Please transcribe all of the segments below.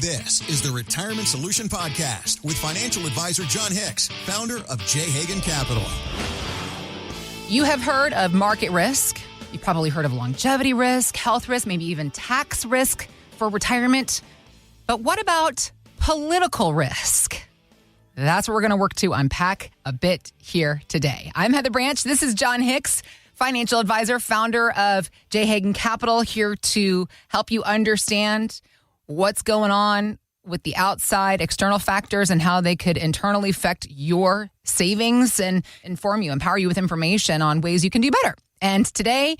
This is the Retirement Solution Podcast with financial advisor Jon Hicks, founder of J. Hagan Capital. You have heard of market risk. You've probably heard of longevity risk, health risk, maybe even tax risk for retirement. But what about political risk? That's what we're going to work to unpack a bit here today. I'm Heather Branch. This is Jon Hicks, financial advisor, founder of J. Hagan Capital, here to help you understand what's going on with the outside external factors and how they could internally affect your savings and inform you, empower you with information on ways you can do better. And today,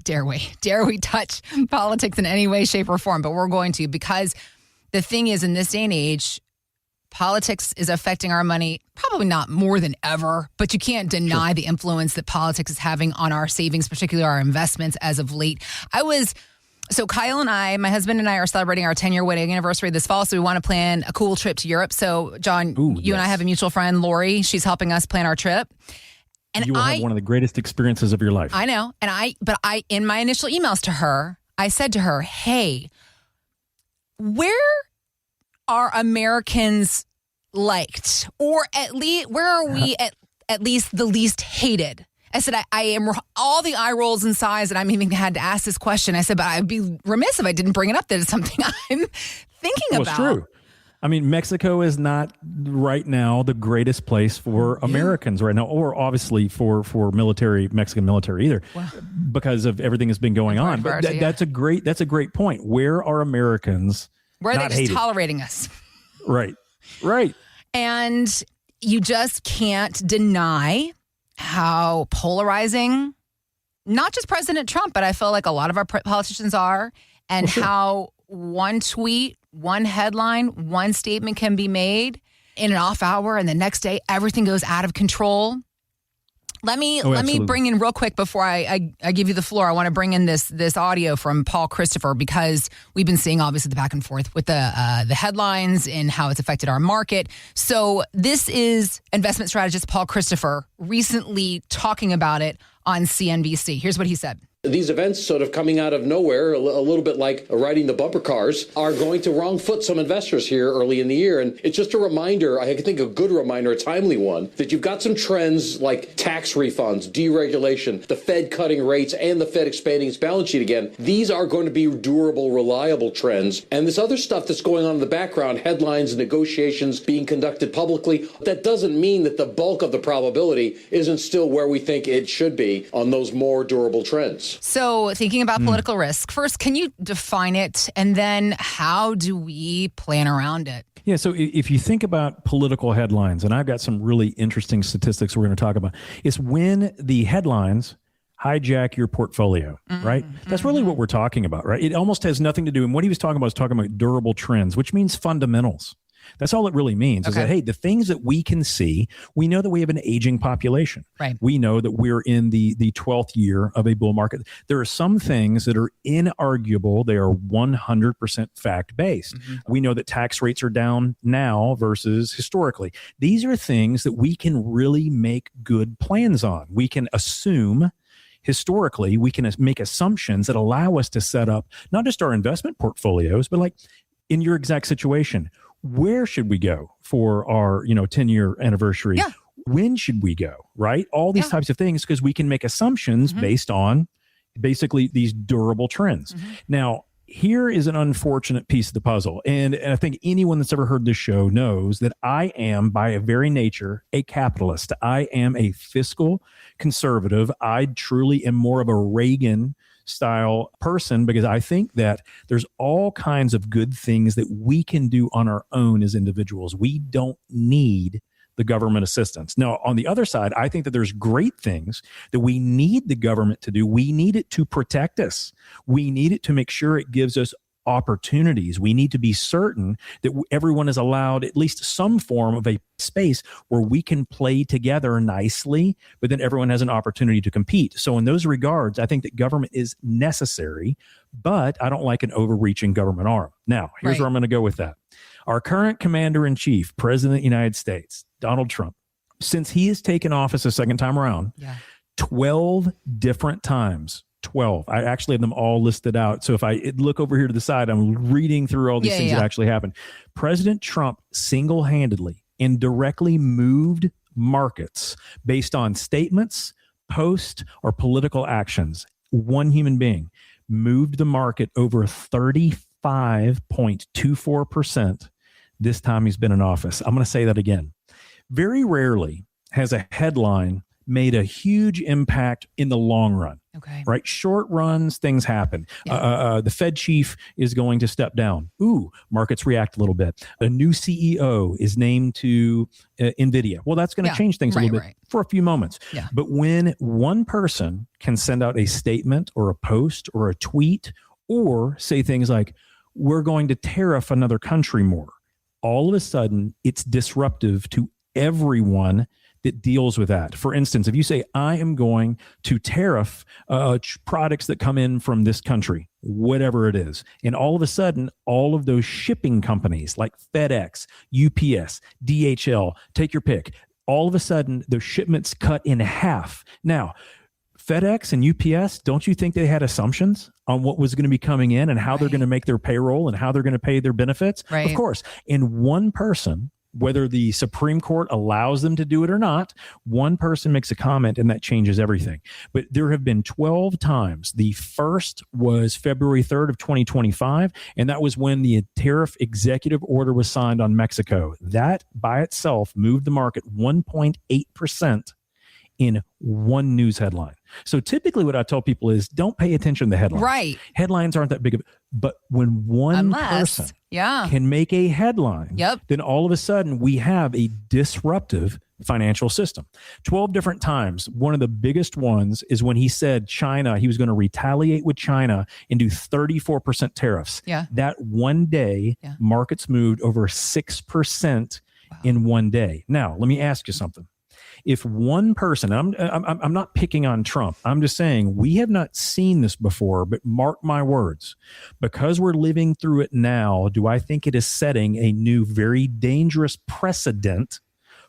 dare we touch politics in any way, shape, or form, but we're going to, because the thing is, in this day and age, politics is affecting our money, probably not more than ever, but you can't deny the influence that politics is having on our savings, particularly our investments as of late. So Kyle and I, my husband and I, are celebrating our 10-year wedding anniversary this fall, so we want to plan a cool trip to Europe. So, John, you and I have a mutual friend, Lori. She's helping us plan our trip. And you will have one of the greatest experiences of your life. I know. But in my initial emails to her, I said to her, hey, where are Americans liked? Or at least, where are we at least the least hated? I said, I am all the eye rolls and sighs, and I'm even had to ask this question. I said, but I'd be remiss if I didn't bring it up. That it's something I'm thinking about. It's true. I mean, Mexico is not right now the greatest place for Americans right now, or obviously for Mexican military either, because of everything that's been going on. But that's a great point. Where are Americans? Where are not they just hated? Tolerating us? Right. And you just can't deny how polarizing, not just President Trump, but I feel like a lot of our politicians are, and how one tweet, one headline, one statement can be made in an off hour, and the next day everything goes out of control. Let me bring in real quick before I give you the floor. I want to bring in this audio from Paul Christopher, because we've been seeing obviously the back and forth with the headlines and how it's affected our market. So this is investment strategist Paul Christopher recently talking about it on CNBC. Here's what he said. These events sort of coming out of nowhere, a little bit like riding the bumper cars, are going to wrong foot some investors here early in the year. And it's just a reminder, I think a good reminder, a timely one, that you've got some trends like tax refunds, deregulation, the Fed cutting rates, and the Fed expanding its balance sheet again. These are going to be durable, reliable trends. And this other stuff that's going on in the background, headlines, negotiations being conducted publicly, that doesn't mean that the bulk of the probability isn't still where we think it should be on those more durable trends. So thinking about political risk, first, can you define it? And then how do we plan around it? Yeah, so if you think about political headlines, and I've got some really interesting statistics we're going to talk about, it's when the headlines hijack your portfolio, right? That's really what we're talking about, right? It almost has nothing to do, and what he was talking about durable trends, which means fundamentals. That's all it really means, is that, hey, the things that we can see, we know that we have an aging population. Right. We know that we're in the 12th year of a bull market. There are some things that are inarguable. They are 100% fact-based. We know that tax rates are down now versus historically. These are things that we can really make good plans on. We can assume historically, we can make assumptions that allow us to set up not just our investment portfolios, but like in your exact situation, where should we go for our 10-year anniversary? Yeah. When should we go, right? All these types of things, because we can make assumptions based on basically these durable trends. Now, here is an unfortunate piece of the puzzle. And I think anyone that's ever heard this show knows that I am, by a very nature, a capitalist. I am a fiscal conservative. I truly am more of a Reagan style person, because I think that there's all kinds of good things that we can do on our own as individuals. We don't need the government assistance. Now, on the other side, I think that there's great things that we need the government to do. We need it to protect us. We need it to make sure it gives us opportunities. We need to be certain that everyone is allowed at least some form of a space where we can play together nicely, but then everyone has an opportunity to compete. So in those regards, I think that government is necessary, but I don't like an overreaching government arm. Now, here's where I'm going to go with that. Our current commander-in-chief, President of the United States, Donald Trump, since he has taken office a second time around, 12 different times 12. I actually have them all listed out. So if I look over here to the side, I'm reading through all these things that actually happened. President Trump single-handedly and directly moved markets based on statements, posts, or political actions. One human being moved the market over 35.24% this time he's been in office. I'm going to say that again. Very rarely has a headline made a huge impact in the long run. Okay. Right? Short runs, things happen. Yeah. The Fed chief is going to step down. Ooh, markets react a little bit. A new CEO is named to NVIDIA. Well, that's going to change things a little bit for a few moments. Yeah. But when one person can send out a statement or a post or a tweet or say things like, we're going to tariff another country more, all of a sudden it's disruptive to everyone that deals with that. For instance, if you say, I am going to tariff products that come in from this country, whatever it is, and all of a sudden, all of those shipping companies like FedEx, UPS, DHL, take your pick, all of a sudden, those shipments cut in half. Now, FedEx and UPS, don't you think they had assumptions on what was going to be coming in and how they're going to make their payroll and how they're going to pay their benefits? Right. Of course. And one person, whether the Supreme Court allows them to do it or not, one person makes a comment and that changes everything. But there have been 12 times. The first was February 3rd of 2025, and that was when the tariff executive order was signed on Mexico. That by itself moved the market 1.8% in one news headline. So typically what I tell people is don't pay attention to the headlines. Right. Headlines aren't that big of but when one person can make a headline, then all of a sudden we have a disruptive financial system. 12 different times. One of the biggest ones is when he said China, he was going to retaliate with China and do 34% tariffs. Yeah. That one day, markets moved over 6% in one day. Now, let me ask you something. If one person, I'm not picking on Trump. I'm just saying we have not seen this before, but mark my words, because we're living through it now, do I think it is setting a new, very dangerous precedent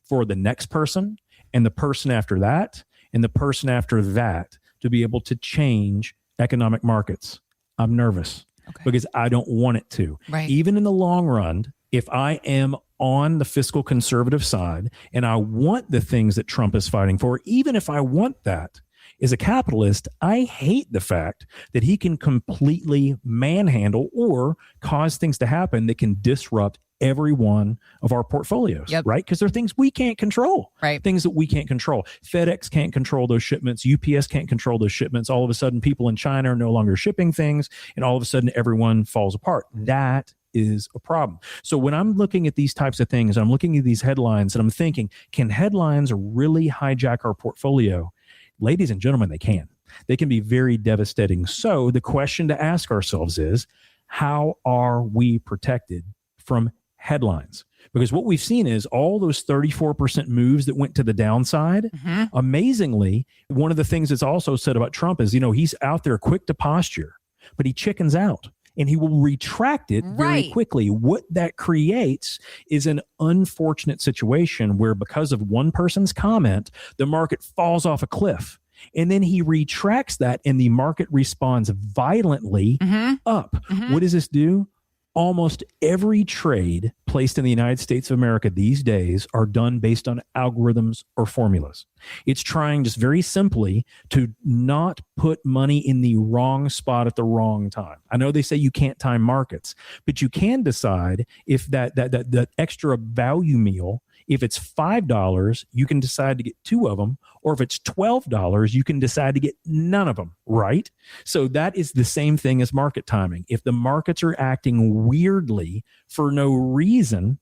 for the next person and the person after that and the person after that to be able to change economic markets? I'm nervous because I don't want it to. Right. Even in the long run, if I am on the fiscal conservative side and I want the things that Trump is fighting for, even if I want that, as a capitalist, I hate the fact that he can completely manhandle or cause things to happen that can disrupt every one of our portfolios, right? Because they're things we can't control, things that we can't control. FedEx can't control those shipments. UPS can't control those shipments. All of a sudden, people in China are no longer shipping things, and all of a sudden, everyone falls apart. That is a problem. So when I'm looking at these types of things, I'm looking at these headlines and I'm thinking, can headlines really hijack our portfolio? Ladies and gentlemen, they can. They can be very devastating. So the question to ask ourselves is, how are we protected from headlines? Because what we've seen is all those 34% moves that went to the downside. Amazingly, one of the things that's also said about Trump is, he's out there quick to posture, but he chickens out. And he will retract it very quickly. What that creates is an unfortunate situation where because of one person's comment, the market falls off a cliff. And then he retracts that and the market responds violently up. What does this do? Almost every trade placed in the United States of America these days are done based on algorithms or formulas. It's trying just very simply to not put money in the wrong spot at the wrong time. I know they say you can't time markets, but you can decide if that extra value meal, if it's $5, you can decide to get 2 of them, or if it's $12, you can decide to get none of them, right? So that is the same thing as market timing. If the markets are acting weirdly for no reason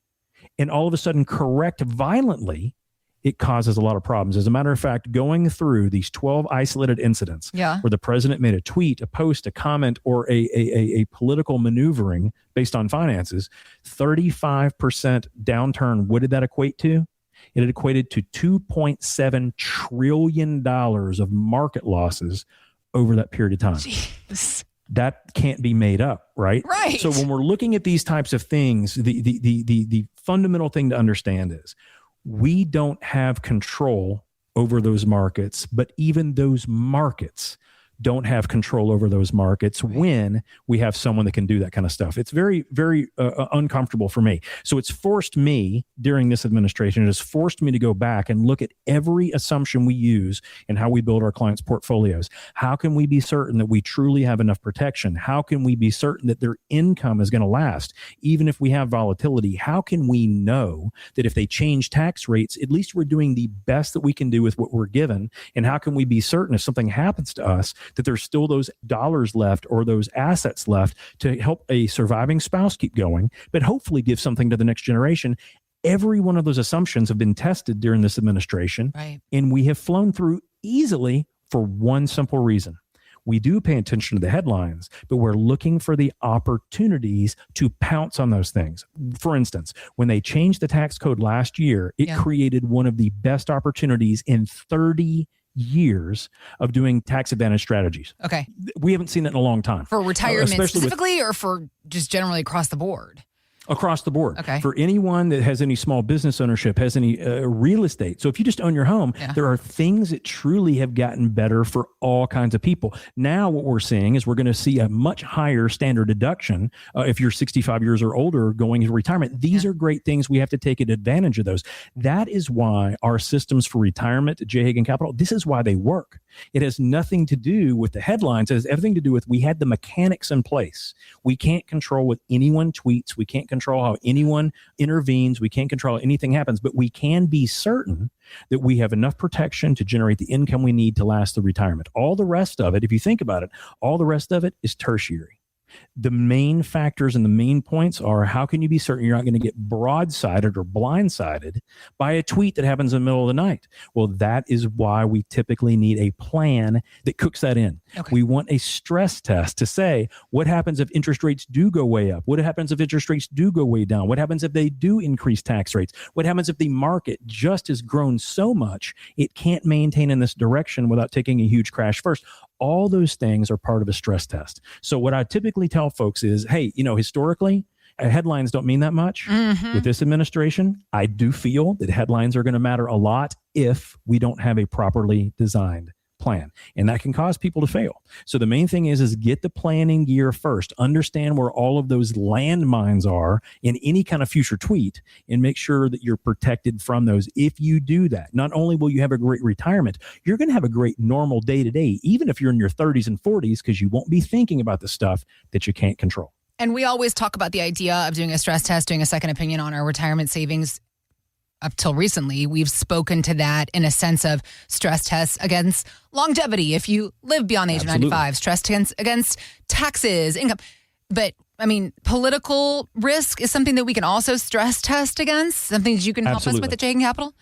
and all of a sudden correct violently, it causes a lot of problems. As a matter of fact, going through these 12 isolated incidents where the president made a tweet, a post, a comment, or a political maneuvering based on finances, 35% downturn, what did that equate to? It had equated to $2.7 trillion of market losses over that period of time. Jeez. That can't be made up, right? Right. So when we're looking at these types of things, the fundamental thing to understand is we don't have control over those markets, but even those markets don't have control over those markets when we have someone that can do that kind of stuff. It's very, very uncomfortable for me. So it's forced me during this administration, it has forced me to go back and look at every assumption we use and how we build our clients' portfolios. How can we be certain that we truly have enough protection? How can we be certain that their income is going to last, even if we have volatility? How can we know that if they change tax rates, at least we're doing the best that we can do with what we're given? And how can we be certain if something happens to us that there's still those dollars left or those assets left to help a surviving spouse keep going, but hopefully give something to the next generation? Every one of those assumptions have been tested during this administration, and we have flown through easily for one simple reason. We do pay attention to the headlines, but we're looking for the opportunities to pounce on those things. For instance, when they changed the tax code last year, it created one of the best opportunities in 30 years of doing tax advantage strategies. Okay. We haven't seen that in a long time. For retirement specifically, or for just generally across the board? Across the board. Okay. For anyone that has any small business ownership, has any real estate. So if you just own your home, there are things that truly have gotten better for all kinds of people. Now what we're seeing is we're going to see a much higher standard deduction if you're 65 years or older going into retirement. These are great things. We have to take advantage of those. That is why our systems for retirement at J. Hagan Capital, this is why they work. It has nothing to do with the headlines. It has everything to do with we had the mechanics in place. We can't control what anyone tweets. We can't control how anyone intervenes. We can't control how anything happens, but we can be certain that we have enough protection to generate the income we need to last the retirement. All the rest of it, if you think about it, all the rest of it is tertiary. The main factors and the main points are how can you be certain you're not going to get broadsided or blindsided by a tweet that happens in the middle of the night? Well, that is why we typically need a plan that cooks that in. Okay. We want a stress test to say, what happens if interest rates do go way up? What happens if interest rates do go way down? What happens if they do increase tax rates? What happens if the market just has grown so much it can't maintain in this direction without taking a huge crash first? All those things are part of a stress test. So what I typically tell folks is, hey, historically, headlines don't mean that much. With this administration, I do feel that headlines are going to matter a lot if we don't have a properly designed plan. And that can cause people to fail. So the main thing is get the planning gear first. Understand where all of those landmines are in any kind of future tweet and make sure that you're protected from those. If you do that, not only will you have a great retirement, you're going to have a great normal day-to-day, even if you're in your 30s and 40s, because you won't be thinking about the stuff that you can't control. And we always talk about the idea of doing a stress test, doing a second opinion on our retirement savings. Up till recently, we've spoken to that in a sense of stress tests against longevity. If you live beyond the age of 95, stress tests against taxes, income. But I mean, political risk is something that we can also stress test against, something that you can help us with at J. Hagan Capital?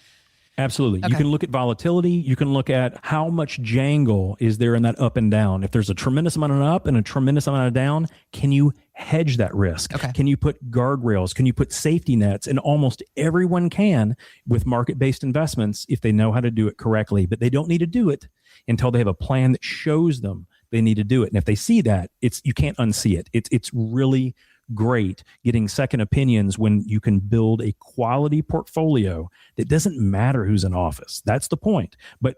Absolutely. Okay. You can look at volatility. You can look at how much jangle is there in that up and down. If there's a tremendous amount of up and a tremendous amount of down, can you hedge that risk? Okay. Can you put guardrails? Can you put safety nets? And almost everyone can with market-based investments if they know how to do it correctly. But they don't need to do it until they have a plan that shows them they need to do it. And if they see that, you can't unsee it. It's really great getting second opinions when you can build a quality portfolio that doesn't matter who's in office. That's the point. But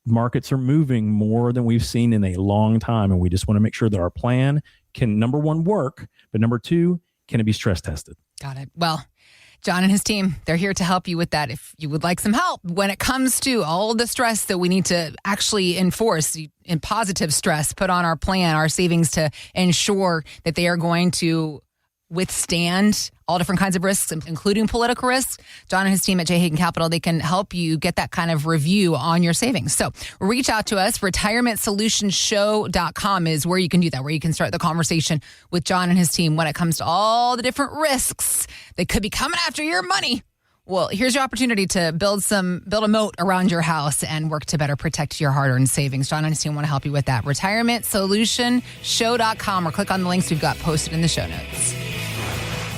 markets are moving more than we've seen in a long time. And we just want to make sure that our plan can, number one, work, but number two, can it be stress tested? Got it. Well, Jon and his team, they're here to help you with that. If you would like some help when it comes to all the stress that we need to actually enforce, in positive stress, put on our plan, our savings to ensure that they are going to withstand all different kinds of risks, including political risks. Jon and his team at J. Hagan Capital, they can help you get that kind of review on your savings. So reach out to us. RetirementSolutionShow.com is where you can do that, where you can start the conversation with Jon and his team when it comes to all the different risks that could be coming after your money. Well, here's your opportunity to build a moat around your house and work to better protect your hard-earned savings. Jon and his team want to help you with that. RetirementSolutionShow.com, or click on the links we've got posted in the show notes.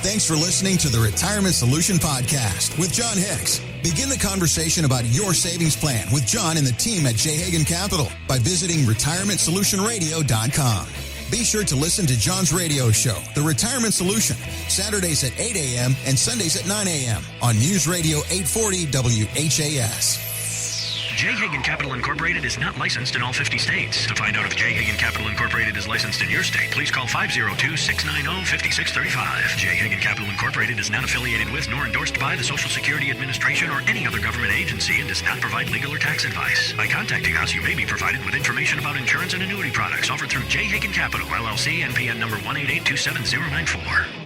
Thanks for listening to the Retirement Solution Podcast with Jon Hicks. Begin the conversation about your savings plan with Jon and the team at J. Hagan Capital by visiting retirementsolutionradio.com. Be sure to listen to Jon's radio show, The Retirement Solution, Saturdays at 8 a.m. and Sundays at 9 a.m. on News Radio 840 WHAS. J. Hagan Capital Incorporated is not licensed in all 50 states. To find out if J. Hagan Capital Incorporated is licensed in your state, please call 502-690-5635. J. Hagan Capital Incorporated is not affiliated with nor endorsed by the Social Security Administration or any other government agency and does not provide legal or tax advice. By contacting us, you may be provided with information about insurance and annuity products offered through J. Hagan Capital, LLC, NPN number 1882794.